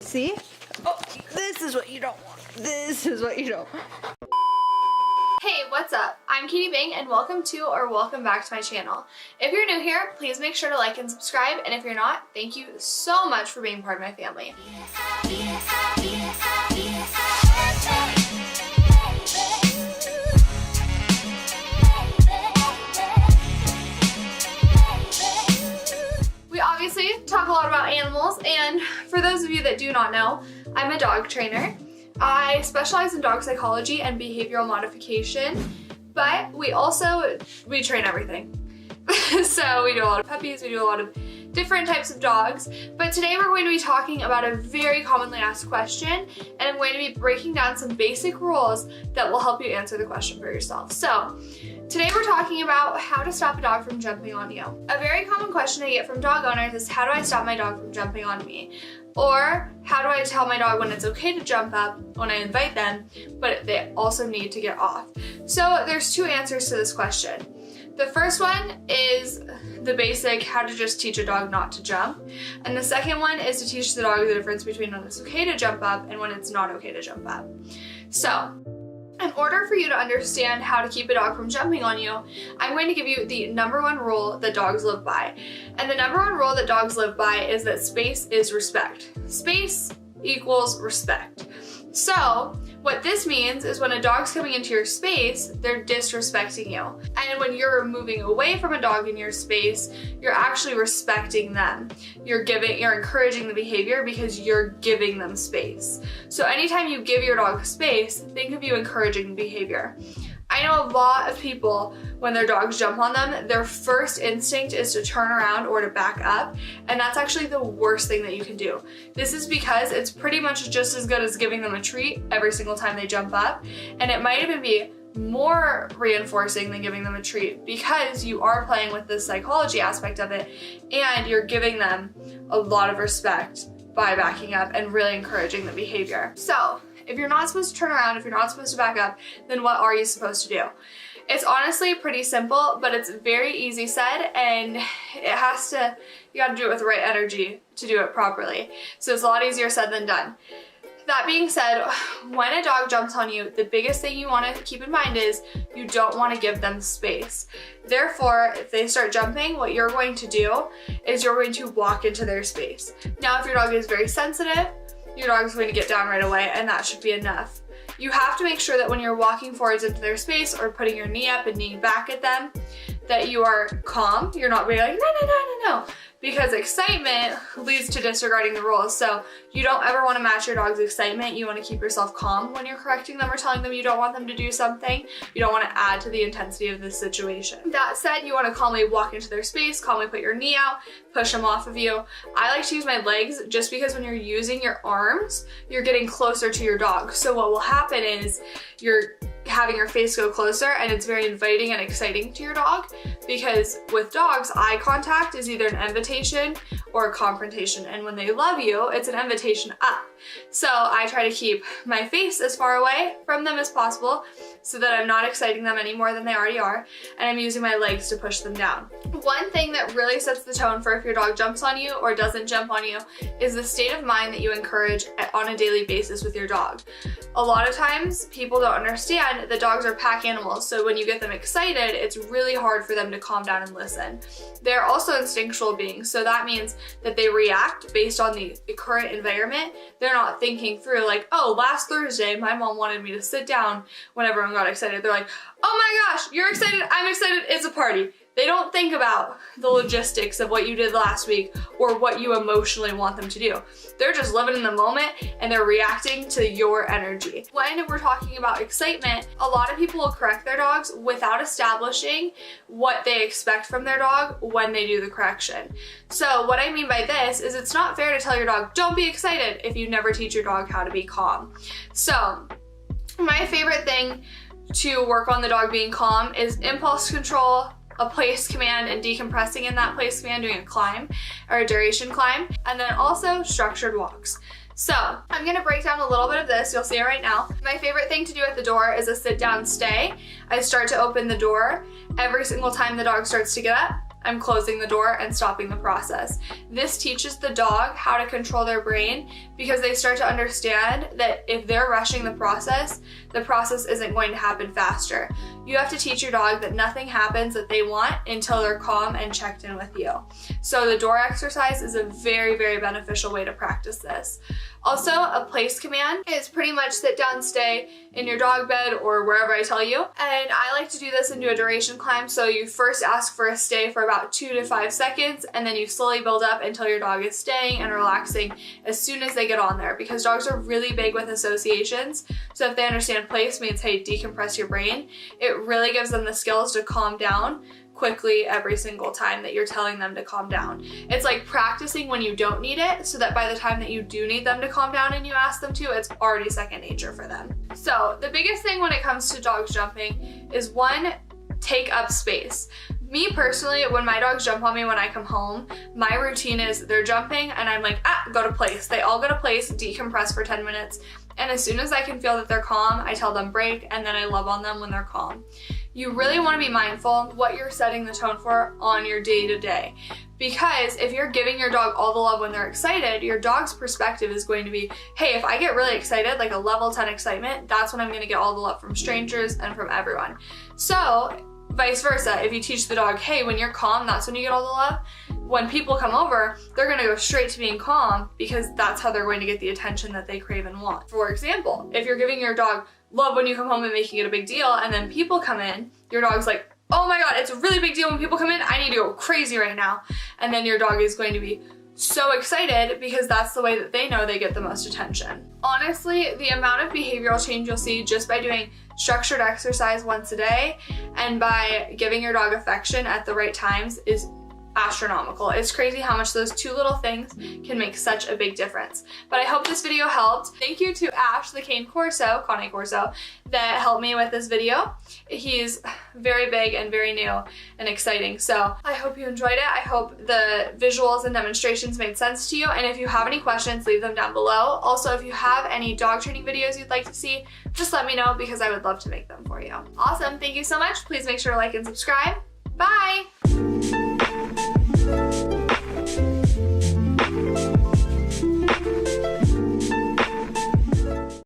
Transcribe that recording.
See? Oh, this is what you don't want. This is what you don't want. Hey, what's up? I'm Katie Bing and welcome back to my channel. If you're new here, please make sure to like and subscribe, and if you're not, thank you so much for being part of my family. We obviously talk a lot about animals, and for those of you that do not know, I'm a dog trainer. I specialize in dog psychology and behavioral modification, but we train everything. So we do a lot of puppies, we do a lot of different types of dogs, but today we're going to be talking about a very commonly asked question, and I'm going to be breaking down some basic rules that will help you answer the question for yourself. So today we're talking about how to stop a dog from jumping on you. A very common question I get from dog owners is, how do I stop my dog from jumping on me? Or how do I tell my dog when it's okay to jump up when I invite them, but they also need to get off? So there's two answers to this question. The first one is the basic, how to just teach a dog not to jump. And the second one is to teach the dog the difference between when it's okay to jump up and when it's not okay to jump up. So in order for you to understand how to keep a dog from jumping on you, I'm going to give you the number one rule that dogs live by. And the number one rule that dogs live by is that space is respect. Space equals respect. So what this means is when a dog's coming into your space, they're disrespecting you. And when you're moving away from a dog in your space, you're actually respecting them. You're encouraging the behavior because you're giving them space. So anytime you give your dog space, think of you encouraging the behavior. I know a lot of people, when their dogs jump on them, their first instinct is to turn around or to back up, and that's actually the worst thing that you can do. This is because it's pretty much just as good as giving them a treat every single time they jump up, and it might even be more reinforcing than giving them a treat because you are playing with the psychology aspect of it, and you're giving them a lot of respect by backing up and really encouraging the behavior. So if you're not supposed to turn around, if you're not supposed to back up, then what are you supposed to do? It's honestly pretty simple, but it's very easy said, and you gotta do it with the right energy to do it properly. So it's a lot easier said than done. That being said, when a dog jumps on you, the biggest thing you want to keep in mind is you don't want to give them space. Therefore, if they start jumping, what you're going to do is you're going to walk into their space. Now, if your dog is very sensitive, your dog's going to get down right away, and that should be enough. You have to make sure that when you're walking forwards into their space or putting your knee up and kneeing back at them, that you are calm. You're not being like, no, because excitement leads to disregarding the rules. So you don't ever want to match your dog's excitement. You want to keep yourself calm when you're correcting them or telling them you don't want them to do something. You don't want to add to the intensity of this situation. That said, you want to calmly walk into their space, calmly put your knee out, push them off of you. I like to use my legs just because when you're using your arms, you're getting closer to your dog. So what will happen is you're having your face go closer, and it's very inviting and exciting to your dog, because with dogs, eye contact is either an invitation or a confrontation, and when they love you, it's an invitation up. So I try to keep my face as far away from them as possible so that I'm not exciting them any more than they already are, and I'm using my legs to push them down. One thing that really sets the tone for if your dog jumps on you or doesn't jump on you is the state of mind that you encourage on a daily basis with your dog. A lot of times people don't understand that dogs are pack animals, so when you get them excited, it's really hard for them to calm down and listen. They're also instinctual beings, so that means that they react based on the current environment. They're not thinking through like, oh, last Thursday my mom wanted me to sit down when everyone got excited. They're like, oh my gosh, you're excited, I'm excited, it's a party. They don't think about the logistics of what you did last week or what you emotionally want them to do. They're just living in the moment and they're reacting to your energy. When we're talking about excitement, a lot of people will correct their dogs without establishing what they expect from their dog when they do the correction. So what I mean by this is it's not fair to tell your dog, don't be excited, if you never teach your dog how to be calm. So my favorite thing to work on the dog being calm is impulse control, a place command, and decompressing in that place command, doing a climb or a duration climb, and then also structured walks. So I'm gonna break down a little bit of this. You'll see it right now. My favorite thing to do at the door is a sit down stay. I start to open the door. Every single time the dog starts to get up, I'm closing the door and stopping the process. This teaches the dog how to control their brain because they start to understand that if they're rushing the process isn't going to happen faster. You have to teach your dog that nothing happens that they want until they're calm and checked in with you. So the door exercise is a very, very beneficial way to practice this. Also, a place command is pretty much sit down, stay in your dog bed or wherever I tell you. And I like to do this and do a duration climb. So you first ask for a stay for about 2 to 5 seconds, and then you slowly build up until your dog is staying and relaxing as soon as they get on there, because dogs are really big with associations. So if they understand place means, hey, decompress your brain, it really gives them the skills to calm down quickly every single time that you're telling them to calm down. It's like practicing when you don't need it, so that by the time that you do need them to calm down and you ask them to, it's already second nature for them. So the biggest thing when it comes to dogs jumping is, one, take up space. Me personally, when my dogs jump on me when I come home, my routine is they're jumping and I'm like, go to place. They all go to place, decompress for 10 minutes. And as soon as I can feel that they're calm, I tell them break, and then I love on them when they're calm. You really want to be mindful of what you're setting the tone for on your day-to-day. Because if you're giving your dog all the love when they're excited, your dog's perspective is going to be, hey, if I get really excited, like a level 10 excitement, that's when I'm going to get all the love from strangers and from everyone. So vice versa, if you teach the dog, hey, when you're calm, that's when you get all the love, when people come over, they're gonna go straight to being calm, because that's how they're going to get the attention that they crave and want. For example, if you're giving your dog love when you come home and making it a big deal, and then people come in, your dog's like, oh my God, it's a really big deal when people come in, I need to go crazy right now. And then your dog is going to be so excited, because that's the way that they know they get the most attention. Honestly, the amount of behavioral change you'll see just by doing structured exercise once a day and by giving your dog affection at the right times is astronomical. It's crazy how much those two little things can make such a big difference. But I hope this video helped. Thank you to Ash, the Cane Corso, that helped me with this video. He's very big and very new and exciting. So I hope you enjoyed it. I hope the visuals and demonstrations made sense to you. And if you have any questions, leave them down below. Also, if you have any dog training videos you'd like to see, just let me know, because I would love to make them for you. Awesome. Thank you so much. Please make sure to like and subscribe. Bye.